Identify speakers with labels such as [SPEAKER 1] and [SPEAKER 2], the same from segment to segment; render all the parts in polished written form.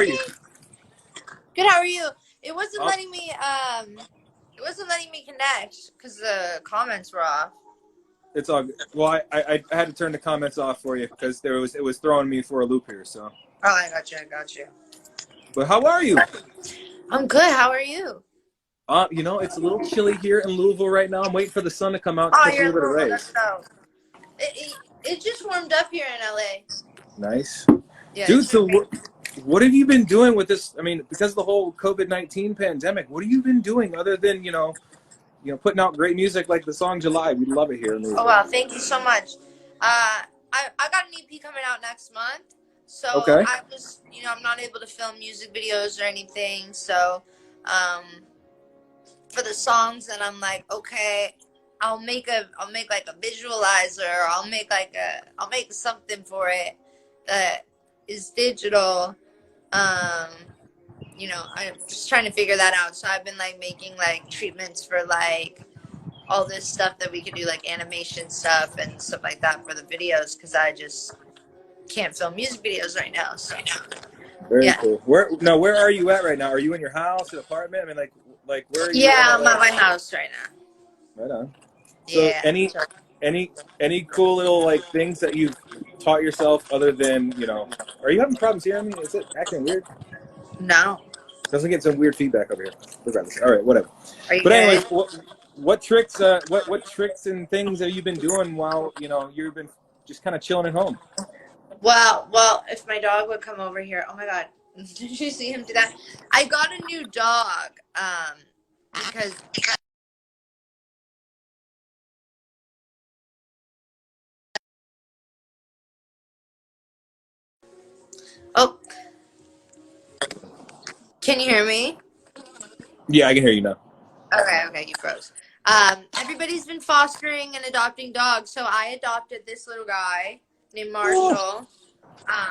[SPEAKER 1] you?
[SPEAKER 2] Good. How are you? It wasn't
[SPEAKER 1] Oh,
[SPEAKER 2] letting me. It wasn't letting me connect because the comments were off.
[SPEAKER 1] it's all good. Well, I had to turn the comments off for you because it was throwing me for a loop here. So,
[SPEAKER 2] Oh, I got you. I got you.
[SPEAKER 1] but how are you?
[SPEAKER 2] I'm good. How are you?
[SPEAKER 1] It's a little chilly here in Louisville right now. I'm waiting for the sun to come out and
[SPEAKER 2] Oh,
[SPEAKER 1] catch a
[SPEAKER 2] you're in
[SPEAKER 1] little bit of
[SPEAKER 2] Louisville. That's
[SPEAKER 1] rays.
[SPEAKER 2] dope. It just warmed up here in LA.
[SPEAKER 1] Nice,
[SPEAKER 2] Yeah,
[SPEAKER 1] dude.
[SPEAKER 2] it's been
[SPEAKER 1] So
[SPEAKER 2] great.
[SPEAKER 1] what have you been doing with this? I mean, because of the whole COVID-19 pandemic, what have you been doing other than putting out great music like the song July? We love it here in
[SPEAKER 2] Oh
[SPEAKER 1] Louisville.
[SPEAKER 2] wow, thank you so much. I got an EP coming out next month, so
[SPEAKER 1] Okay.
[SPEAKER 2] I was I'm not able to film music videos or anything. So, um, for the songs, and I'm like, okay, I'll make like a visualizer. I'll make something for it that is digital. Um, I'm just trying to figure that out. So I've been like making like treatments for like all this stuff that we could do, like animation stuff and stuff like that for the videos, because I just can't film music videos right now. So
[SPEAKER 1] Very
[SPEAKER 2] yeah,
[SPEAKER 1] cool. Where are you at right now? Are you in your house, an apartment? I mean, like where are you in
[SPEAKER 2] yeah, I'm
[SPEAKER 1] LA?
[SPEAKER 2] at my house right now.
[SPEAKER 1] Right on. So
[SPEAKER 2] Yeah.
[SPEAKER 1] any cool little like things that you've taught yourself other than, are you having problems hearing me? Is it acting weird?
[SPEAKER 2] No.
[SPEAKER 1] Doesn't get some weird feedback over here. Regardless. All right, whatever.
[SPEAKER 2] Are you
[SPEAKER 1] But anyways,
[SPEAKER 2] good?
[SPEAKER 1] what tricks what tricks and things have you been doing while, you've been just kind of chilling at home?
[SPEAKER 2] Well, if my dog would come over here. Oh my God. Did you see him do that? I got a new dog. Because oh, can you hear me?
[SPEAKER 1] Yeah, I can hear you now.
[SPEAKER 2] Okay, you froze. Everybody's been fostering and adopting dogs, so I adopted this little guy named
[SPEAKER 1] Oh,
[SPEAKER 2] Marshall.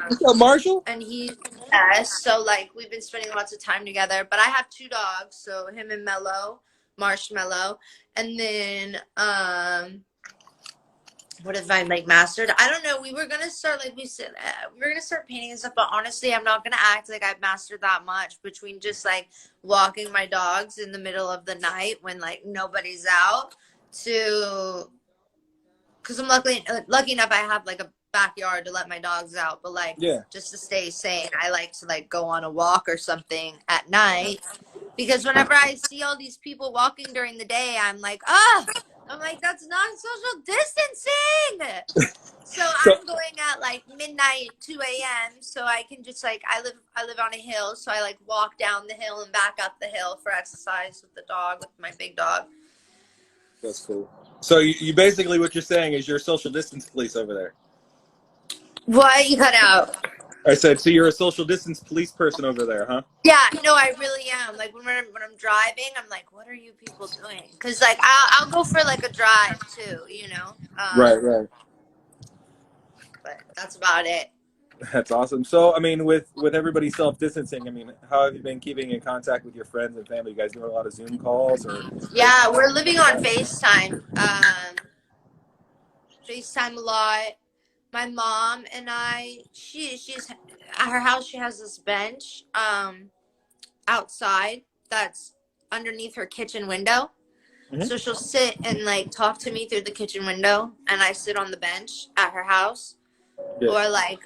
[SPEAKER 1] what's up, Marshall?
[SPEAKER 2] And he's yes, so like we've been spending lots of time together. But I have two dogs, so him and Mellow, Marshmallow, and then what have I like mastered? I don't know. We were gonna start like we said, we were gonna start painting and stuff. But honestly, I'm not gonna act like I've mastered that much between just like walking my dogs in the middle of the night when like nobody's out to because I'm lucky enough I have like a backyard to let my dogs out, but like
[SPEAKER 1] Yeah.
[SPEAKER 2] just to stay sane, I like to like go on a walk or something at night because whenever I see all these people walking during the day, I'm like, that's not social distancing. So
[SPEAKER 1] So
[SPEAKER 2] I'm going at like midnight, 2 a.m. so I can just like I live on a hill, so I like walk down the hill and back up the hill for exercise with the dog, with my big dog.
[SPEAKER 1] that's cool. So you basically what you're saying is you're social distance police over there.
[SPEAKER 2] What? You cut out.
[SPEAKER 1] I said, so you're a social distance police person over there, huh?
[SPEAKER 2] Yeah, no, I really am. Like when I'm driving, I'm like, what are you people doing? Because like I'll go for like a drive too,
[SPEAKER 1] Right.
[SPEAKER 2] But that's about it.
[SPEAKER 1] That's awesome. So, I mean, with everybody self-distancing, I mean, how have you been keeping in contact with your friends and family? You guys doing a lot of Zoom calls or?
[SPEAKER 2] Yeah, we're living on FaceTime. FaceTime a lot. My mom and she's at her house. She has this bench outside that's underneath her kitchen window.
[SPEAKER 1] Mhm.
[SPEAKER 2] So she'll sit and like talk to me through the kitchen window, and I sit on the bench at her house.
[SPEAKER 1] Yeah.
[SPEAKER 2] Or like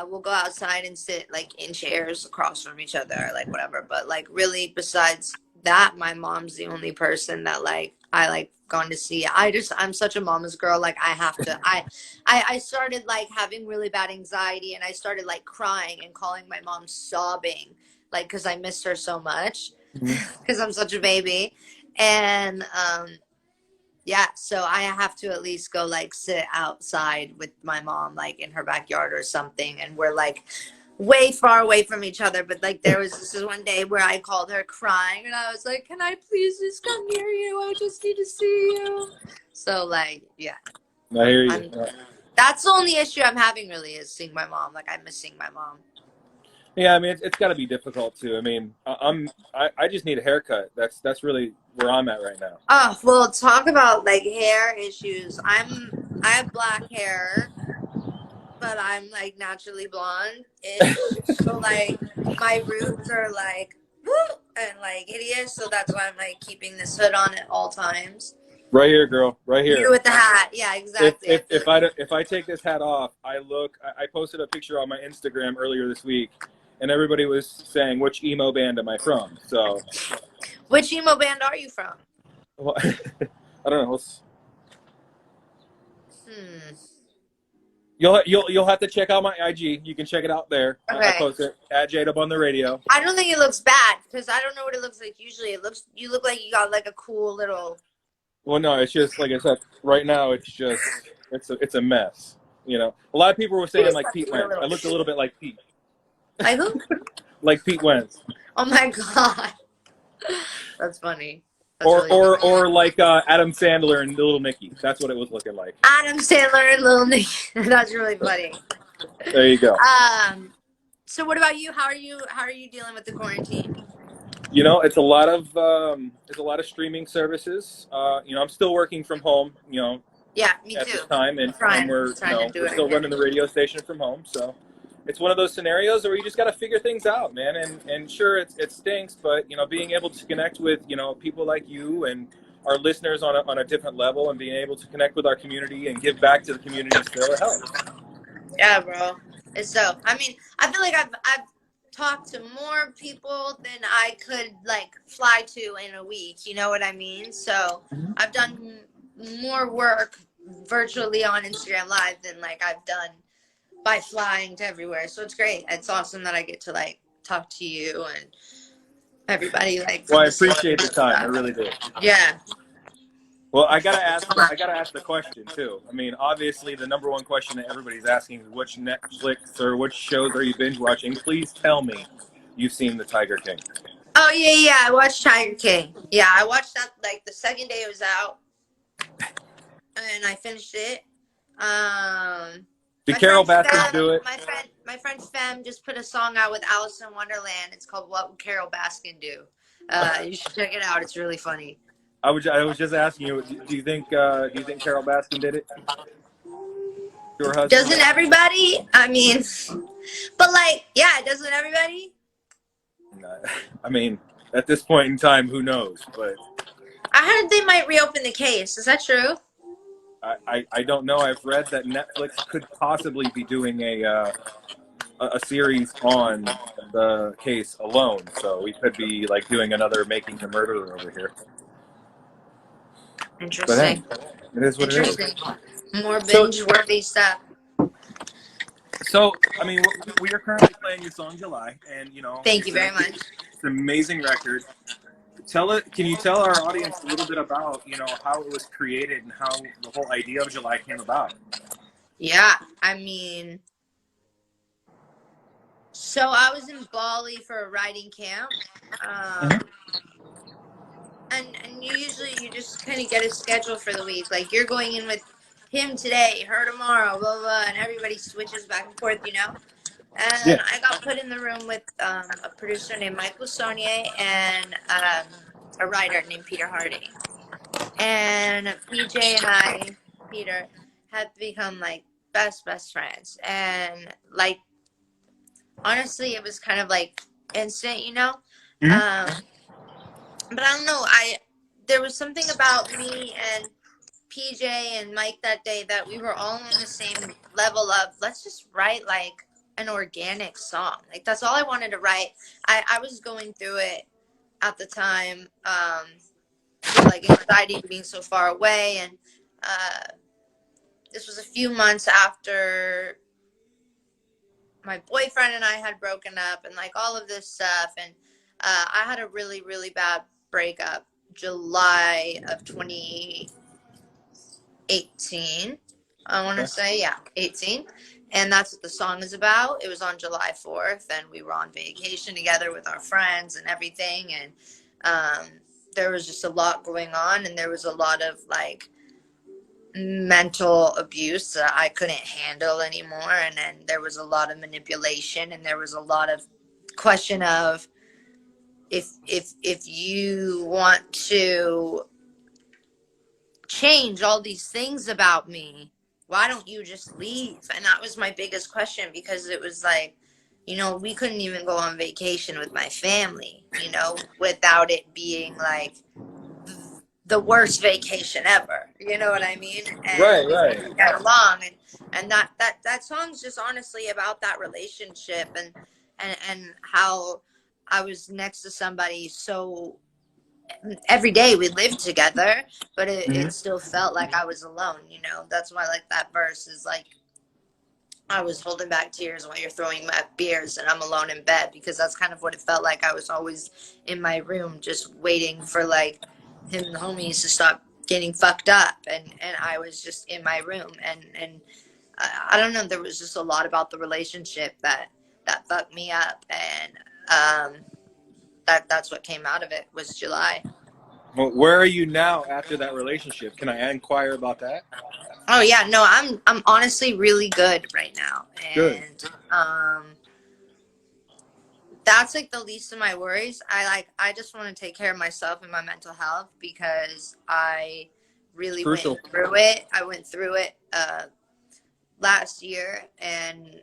[SPEAKER 2] we'll go outside and sit like in chairs across from each other, or like whatever. But like really, besides that, my mom's the only person that like I like gone to see. I'm such a mama's girl. Like I have to. I started like having really bad anxiety, and I started like crying and calling my mom sobbing, like because I missed her so much,
[SPEAKER 1] Mhm.
[SPEAKER 2] because I'm such a baby, and yeah, so I have to at least go like sit outside with my mom, like in her backyard or something. And we're like way far away from each other. But like this is one day where I called her crying and I was like, can I please just come near you? I just need to see you. So like, yeah,
[SPEAKER 1] I hear you.
[SPEAKER 2] that's the only issue I'm having really is seeing my mom. Like I'm missing my mom.
[SPEAKER 1] Yeah, I mean, it's got to be difficult too. I mean, I just need a haircut. That's really where I'm at right now.
[SPEAKER 2] Oh, well, talk about like hair issues. I have black hair. but I'm like naturally blonde-ish. So like my roots are like woo and like hideous. So that's why I'm like keeping this hood on at all times.
[SPEAKER 1] Right here, girl. Right here.
[SPEAKER 2] You with the hat, yeah, exactly.
[SPEAKER 1] If I take this hat off, I posted a picture on my Instagram earlier this week, and everybody was saying, which emo band am I from? So,
[SPEAKER 2] Which emo band are you from?
[SPEAKER 1] well, I don't know.
[SPEAKER 2] Hmm.
[SPEAKER 1] You'll have to check out my IG. You can check it out there. I
[SPEAKER 2] Okay.
[SPEAKER 1] post it at Jade Up on the radio.
[SPEAKER 2] I don't think it looks bad because I don't know what it looks like usually. You look like you got like a cool little.
[SPEAKER 1] Well, no, it's just like I said. Right now, it's a mess. You know, a lot of people were saying like Pete Wentz. I looked a little bit like Pete.
[SPEAKER 2] Like who?
[SPEAKER 1] Like Pete Wentz.
[SPEAKER 2] Oh my god, that's funny. That's
[SPEAKER 1] Or
[SPEAKER 2] really funny.
[SPEAKER 1] or like Adam Sandler and Little Nicky. That's what it was looking like.
[SPEAKER 2] Adam Sandler and Lil Nicky. That's really funny.
[SPEAKER 1] There you go.
[SPEAKER 2] So what about you? How are you dealing with the quarantine?
[SPEAKER 1] You know, it's a lot of streaming services. You know, I'm still working from home. You know,
[SPEAKER 2] Yeah, me
[SPEAKER 1] at
[SPEAKER 2] too.
[SPEAKER 1] this time, and we're still running the radio station from home. So it's one of those scenarios where you just got to figure things out, man. And sure, it stinks, but you know, being able to connect with people like you and our listeners on a different level, and being able to connect with our community and give back to the community still, it helps.
[SPEAKER 2] Yeah, bro. It's so. I mean, I feel like I've talked to more people than I could like fly to in a week. You know what I mean? So I've done more work virtually on Instagram Live than like I've done by flying to everywhere. So it's great. It's awesome that I get to like talk to you and everybody like.
[SPEAKER 1] Well, I appreciate the time. I really do.
[SPEAKER 2] Yeah.
[SPEAKER 1] Well, I gotta ask the question too. I mean, obviously, the number one question that everybody's asking is which Netflix or which shows are you binge watching? Please tell me you've seen The Tiger King.
[SPEAKER 2] Oh yeah, I watched Tiger King. Yeah, I watched that like the second day it was out, and I finished it.
[SPEAKER 1] Did Carol Baskin do it?
[SPEAKER 2] My friend Fem just put a song out with Alice in Wonderland. It's called "What Would Carol Baskin Do." You should check it out. It's really funny.
[SPEAKER 1] I was just asking you. Do you think Carol Baskin did it? To her husband?
[SPEAKER 2] Doesn't everybody? I mean, but like, yeah, doesn't everybody?
[SPEAKER 1] I mean, at this point in time, who knows? But
[SPEAKER 2] I heard they might reopen the case. Is that true?
[SPEAKER 1] I don't know. I've read that Netflix could possibly be doing a series on the case alone. So we could be like doing another Making the Murderer over here.
[SPEAKER 2] Interesting.
[SPEAKER 1] But hey, it is what it is.
[SPEAKER 2] More binge-worthy stuff.
[SPEAKER 1] So, I mean, we are currently playing your song July, and
[SPEAKER 2] Thank you very much.
[SPEAKER 1] It's an amazing record. Can you tell our audience a little bit about how it was created and how the whole idea of July came about?
[SPEAKER 2] Yeah, I mean, so I was in Bali for a writing camp. And you just kind of get a schedule for the week. Like you're going in with him today, her tomorrow, blah, blah, and everybody switches back and forth, And
[SPEAKER 1] Yeah.
[SPEAKER 2] I got put in the room with a producer named Michael Saunier and a writer named Peter Harding. And PJ and Peter, had become like best friends. And like, honestly, it was kind of like instant, But I don't know. There was something about me and PJ and Mike that day that we were all on the same level of let's just write like an organic song. Like that's all I wanted to write. I was going through it at the time, with like anxiety and being so far away, and this was a few months after my boyfriend and I had broken up and like all of this stuff, and I had a really, really bad breakup July of 2018. I want to say, 18. And that's what the song is about. It was on July 4th, and we were on vacation together with our friends and everything. And there was just a lot going on, and there was a lot of like mental abuse that I couldn't handle anymore. And then there was a lot of manipulation, and there was a lot of question of, if you want to change all these things about me, why don't you just leave? And that was my biggest question, because it was like, you know, we couldn't even go on vacation with my family, you know, without it being like the worst vacation ever. You know what I mean? And
[SPEAKER 1] Right,
[SPEAKER 2] we
[SPEAKER 1] right.
[SPEAKER 2] couldn't get along. And that song's just honestly about that relationship, and how I was next to somebody so every day we lived together, but it still felt like I was alone, you know. That's why, like, that verse is like, I was holding back tears while you're throwing back beers and I'm alone in bed, because that's kind of what it felt like. I was always in my room just waiting for like him and the homies to stop getting fucked up, and I was just in my room, and I don't know, there was just a lot about the relationship that fucked me up, and that's what came out of it, was July.
[SPEAKER 1] Well, where are you now after that relationship? Can I inquire about that?
[SPEAKER 2] Oh yeah, no, I'm honestly really good right now,
[SPEAKER 1] Good.
[SPEAKER 2] and that's like the least of my worries. I just want to take care of myself and my mental health, because I really
[SPEAKER 1] Crucial.
[SPEAKER 2] went through it. I went through it last year, and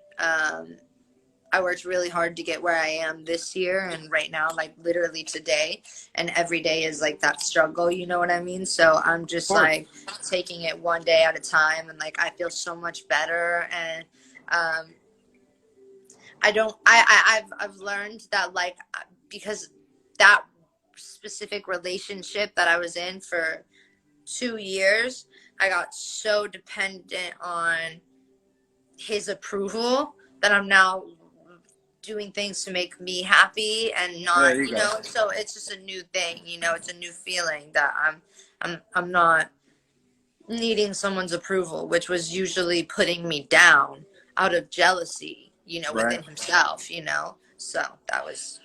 [SPEAKER 2] I worked really hard to get where I am this year, and right now, like literally today, and every day is like that struggle, you know what I mean? So I'm just like taking it one day at a time, and like I feel so much better, and I've learned that, like, because that specific relationship that I was in for 2 years, I got so dependent on his approval that I'm now doing things to make me happy, and not, you know, so it's just a new thing, you know, it's a new feeling that I'm not needing someone's approval, which was usually putting me down out of jealousy, you know, within himself, you know. So that was,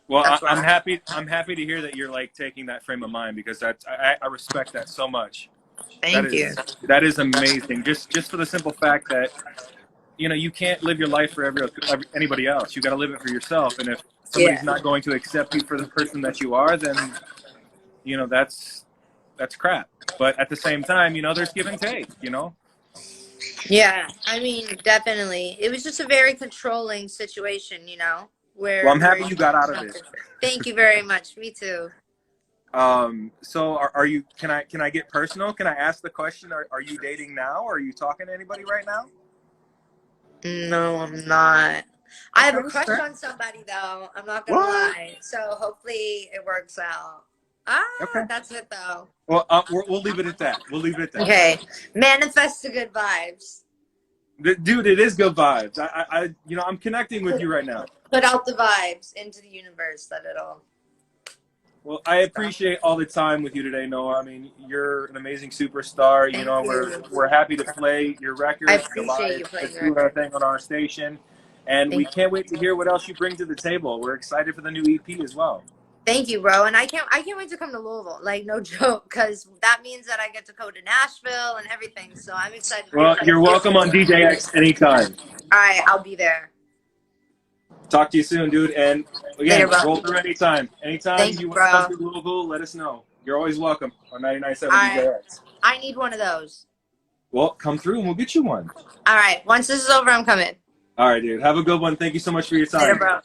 [SPEAKER 1] well, I'm happy to hear that you're like taking that frame of mind, because I respect that so much.
[SPEAKER 2] Thank you.
[SPEAKER 1] That is amazing. Just for the simple fact that, you know, you can't live your life for anybody else. You got to live it for yourself. And if somebody's not going to accept you for the person that you are, then, you know, that's crap. But at the same time, you know, there's give and take, you know?
[SPEAKER 2] Yeah, I mean, definitely. It was just a very controlling situation, you know, where.
[SPEAKER 1] Well, I'm happy you got out of it.
[SPEAKER 2] Thank you very much. Me too.
[SPEAKER 1] So are you, can I get personal? Can I ask the question, are you dating now? Or are you talking to anybody right now?
[SPEAKER 2] No, I'm not. I have a crush on somebody, though. I'm not gonna lie. So hopefully it works out. That's it, though.
[SPEAKER 1] Well, we'll leave it at that. We'll leave it at that.
[SPEAKER 2] Okay. Manifest the good vibes.
[SPEAKER 1] Dude, it is good vibes. I you know, I'm connecting with you right now.
[SPEAKER 2] Put out the vibes into the universe. Let it all.
[SPEAKER 1] Well, I appreciate all the time with you today, Noah. I mean, you're an amazing superstar. You know, we're happy to play your record.
[SPEAKER 2] I appreciate you playing your
[SPEAKER 1] doing our thing on our station, and we can't wait to hear what else you bring to the table. We're excited for the new EP as well.
[SPEAKER 2] Thank you, bro. And I can't wait to come to Louisville. Like, no joke, because that means that I get to go to Nashville and everything. So I'm excited.
[SPEAKER 1] Well, you're welcome on DJX anytime.
[SPEAKER 2] All right, I'll be there.
[SPEAKER 1] Talk to you soon, dude. And again, roll through anytime. Anytime you want to come to Louisville, let us know. You're always welcome on 99.7 DJX.
[SPEAKER 2] I need one of those.
[SPEAKER 1] Well, come through and we'll get you one.
[SPEAKER 2] All right. Once this is over, I'm coming.
[SPEAKER 1] All right, dude. Have a good one. Thank you so much for your time.
[SPEAKER 2] Later, bro.